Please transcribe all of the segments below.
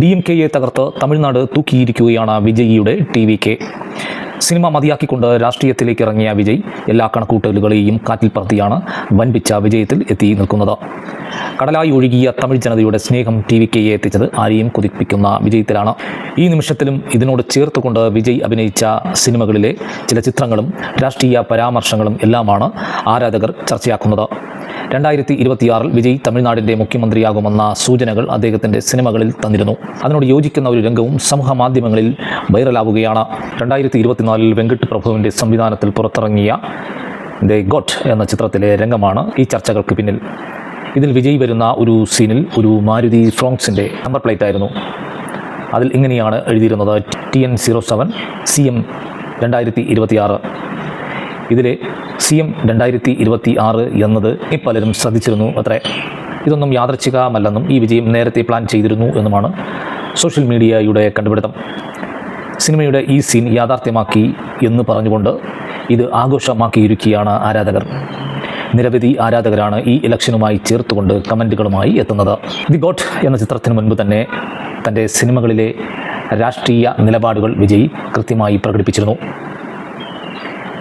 DMKയെ തകർത്ത് Tamil Nadu തൂക്കിയിരിക്കുകയാണ് വിജയിയുടെ TVK. Cinema മതിയാക്കിക്കൊണ്ട് രാഷ്ട്രീയത്തിലേക്ക് ഇറങ്ങിയ വിജയ് എല്ലാ കണക്കൂട്ടലുകളെയും കാറ്റിൽ പറത്തിയാണ് വൻപിച്ച വിജയത്തിൽ എത്തി നിൽക്കുന്നത്. കടലായി ഒഴുകിയ തമിഴ് ജനതയുടെ സ്നേഹം TVKയെ എത്തിച്ചത് ആരെയും കൊതിപ്പിക്കുന്ന വിജയത്തിലാണ്. ഈ നിമിഷത്തിലും ഇതിനോട് ചേർത്തുകൊണ്ട് വിജയ് അഭിനയിച്ച സിനിമകളിലെ ചില ചിത്രങ്ങളും രാഷ്ട്രീയ പരാമർശങ്ങളും എല്ലാമാണ് ആരാധകർ ചർച്ചയാക്കുന്നത്. 2026 വിജയ് തമിഴ്നാടിൻ്റെ മുഖ്യമന്ത്രിയാകുമെന്ന സൂചനകൾ അദ്ദേഹത്തിൻ്റെ സിനിമകളിൽ തന്നിരുന്നു. അതിനോട് യോജിക്കുന്ന ഒരു രംഗവും സമൂഹ മാധ്യമങ്ങളിൽ വൈറലാവുകയാണ്. 2024 വെങ്കട്ട് പ്രഭുവിൻ്റെ സംവിധാനത്തിൽ പുറത്തിറങ്ങിയ ദ ഗോട്ട് എന്ന ചിത്രത്തിലെ രംഗമാണ് ഈ ചർച്ചകൾക്ക് പിന്നിൽ. ഇതിൽ വിജയ് വരുന്ന ഒരു സീനിൽ ഒരു മാരുതി ഫ്രോങ്സിൻ്റെ നമ്പർ പ്ലേറ്റ് ആയിരുന്നു. അതിൽ ഇങ്ങനെയാണ് എഴുതിയിരുന്നത്: TN07 CM 2026. ഇതിലെ CM 2026 എന്നത് പലരും ശ്രദ്ധിച്ചിരുന്നു അത്രേ. ഇതൊന്നും യാദൃച്ഛികമല്ലെന്നും ഈ വിജയം നേരത്തെ പ്ലാൻ ചെയ്തിരുന്നു എന്നുമാണ് സോഷ്യൽ മീഡിയയുടെ കണ്ടുപിടുത്തം. സിനിമയുടെ ഈ സീൻ യാഥാർത്ഥ്യമാക്കി എന്ന് പറഞ്ഞുകൊണ്ട് ഇത് ആഘോഷമാക്കിയിരിക്കുകയാണ് ആരാധകർ. നിരവധി ആരാധകരാണ് ഈ ഇലക്ഷനുമായി ചേർത്തുകൊണ്ട് കമൻറ്റുകളുമായി എത്തുന്നത്. ദി ഗോട്ട് എന്ന ചിത്രത്തിന് മുൻപ് തന്നെ തൻ്റെ സിനിമകളിലെ രാഷ്ട്രീയ നിലപാടുകൾ വിജയ് കൃത്യമായി പ്രകടിപ്പിച്ചിരുന്നു.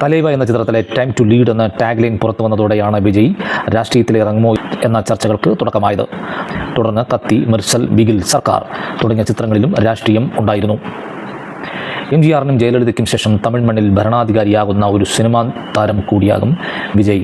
തലൈവ എന്ന ചിത്രത്തിലെ ടൈം ടു ലീഡ് എന്ന ടാഗ് ലൈൻ പുറത്തു വന്നതോടെയാണ് വിജയ് രാഷ്ട്രീയത്തിൽ ഇറങ്ങുമോ എന്ന ചർച്ചകൾക്ക് തുടക്കമായത്. തുടർന്ന് കത്തി, മിർസൽ, ബിഗിൽ, സർക്കാർ തുടങ്ങിയ ചിത്രങ്ങളിലും രാഷ്ട്രീയം ഉണ്ടായിരുന്നു. MGRനും ജയലളിതയ്ക്കും ശേഷം തമിഴ് മണ്ണിൽ ഭരണാധികാരിയാകുന്ന ഒരു സിനിമാ താരം കൂടിയാകും വിജയ്.